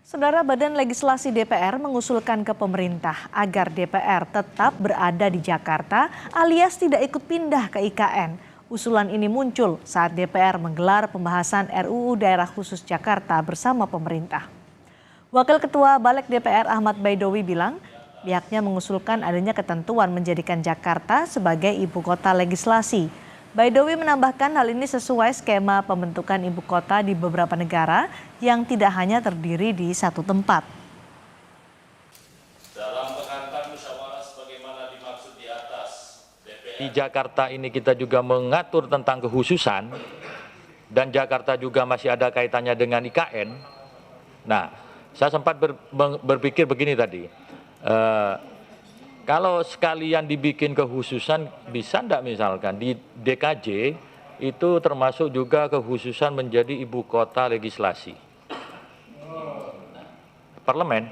Saudara, Badan Legislasi DPR mengusulkan ke pemerintah agar DPR tetap berada di Jakarta alias tidak ikut pindah ke IKN. Usulan ini muncul saat DPR menggelar pembahasan RUU Daerah Khusus Jakarta bersama pemerintah. Wakil Ketua Balik DPR Ahmad Baidowi bilang, pihaknya mengusulkan adanya ketentuan menjadikan Jakarta sebagai ibu kota legislasi. Baidowi menambahkan hal ini sesuai skema pembentukan ibu kota di beberapa negara yang tidak hanya terdiri di satu tempat. Dalam pengantar musyawarah sebagaimana dimaksud di atas, di Jakarta ini kita juga mengatur tentang kekhususan dan Jakarta juga masih ada kaitannya dengan IKN. Nah, saya sempat berpikir begini tadi. Kalau sekalian dibikin kekhususan, bisa enggak misalkan di DKJ itu termasuk juga kekhususan menjadi ibu kota legislasi. Parlemen.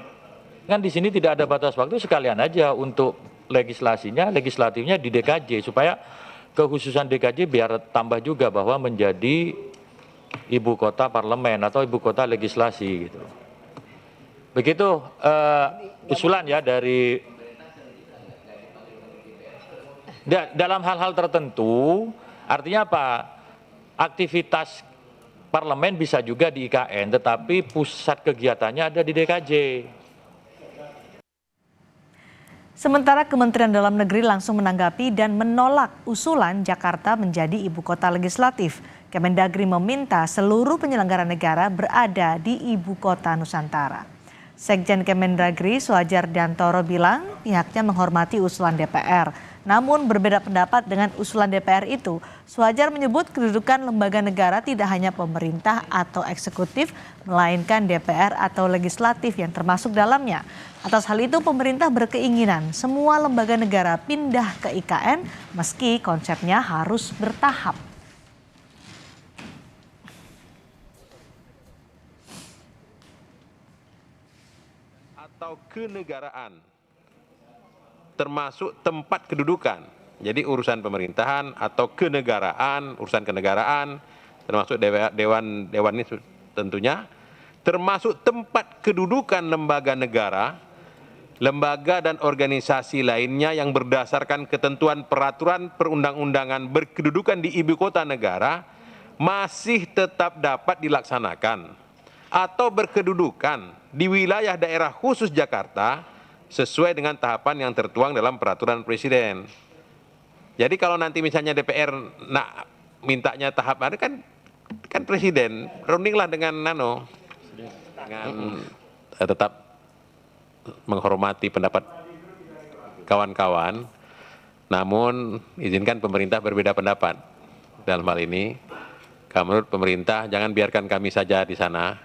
Kan di sini tidak ada batas waktu, sekalian aja untuk legislatifnya di DKJ supaya kekhususan DKJ biar tambah juga bahwa menjadi ibu kota parlemen atau ibu kota legislasi gitu. Begitu usulan ya dari dalam hal-hal tertentu, artinya apa? Aktivitas parlemen bisa juga di IKN, tetapi pusat kegiatannya ada di DKJ. Sementara Kementerian Dalam Negeri langsung menanggapi dan menolak usulan Jakarta menjadi ibu kota legislatif. Kemendagri meminta seluruh penyelenggara negara berada di ibu kota Nusantara. Sekjen Kemendagri Soehardi Dantoro bilang pihaknya menghormati usulan DPR. Namun berbeda pendapat dengan usulan DPR itu. Soehardi menyebut kedudukan lembaga negara tidak hanya pemerintah atau eksekutif, melainkan DPR atau legislatif yang termasuk dalamnya. Atas hal itu pemerintah berkeinginan semua lembaga negara pindah ke IKN meski konsepnya harus bertahap. Atau kenegaraan, termasuk tempat kedudukan. Jadi urusan pemerintahan atau kenegaraan, urusan kenegaraan, termasuk dewan ini tentunya, termasuk tempat kedudukan lembaga negara, lembaga dan organisasi lainnya yang berdasarkan ketentuan peraturan perundang-undangan berkedudukan di ibu kota negara masih tetap dapat dilaksanakan atau berkedudukan di wilayah daerah khusus Jakarta sesuai dengan tahapan yang tertuang dalam peraturan presiden. Jadi kalau nanti misalnya DPR nak mintanya tahap ada kan presiden rundinglah dengan tetap menghormati pendapat kawan-kawan. Namun izinkan pemerintah berbeda pendapat dalam hal ini. Kalau menurut pemerintah jangan biarkan kami saja di sana.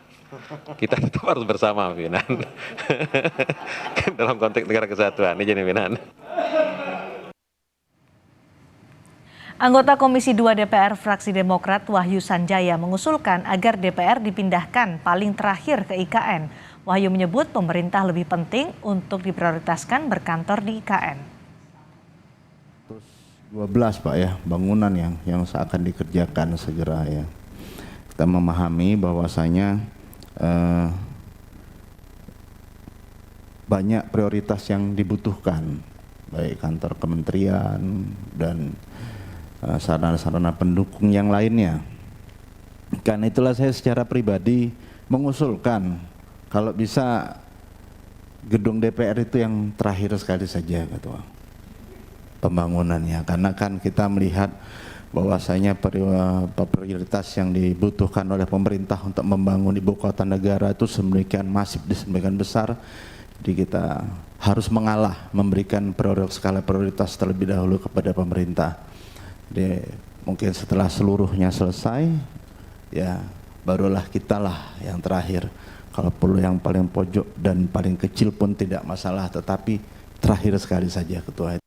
Kita tetap harus bersama, pimpinan. Dalam konteks negara kesatuan, ini jadi pimpinan. Anggota Komisi 2 DPR fraksi Demokrat Wahyu Sanjaya mengusulkan agar DPR dipindahkan paling terakhir ke IKN. Wahyu menyebut pemerintah lebih penting untuk diprioritaskan berkantor di IKN. 12 Pak ya, bangunan yang akan dikerjakan segera ya. Kita memahami bahwasanya banyak prioritas yang dibutuhkan, baik kantor kementerian dan sarana-sarana pendukung yang lainnya. Karena itulah saya secara pribadi mengusulkan kalau bisa gedung DPR itu yang terakhir sekali saja Ketua pembangunannya, karena kan kita melihat bahwasanya prioritas yang dibutuhkan oleh pemerintah untuk membangun ibu kota negara itu sedemikian masif, sedemikian besar, jadi kita harus mengalah memberikan skala prioritas terlebih dahulu kepada pemerintah. Jadi mungkin setelah seluruhnya selesai, ya barulah kitalah yang terakhir. Kalau perlu yang paling pojok dan paling kecil pun tidak masalah, tetapi terakhir sekali saja Ketua.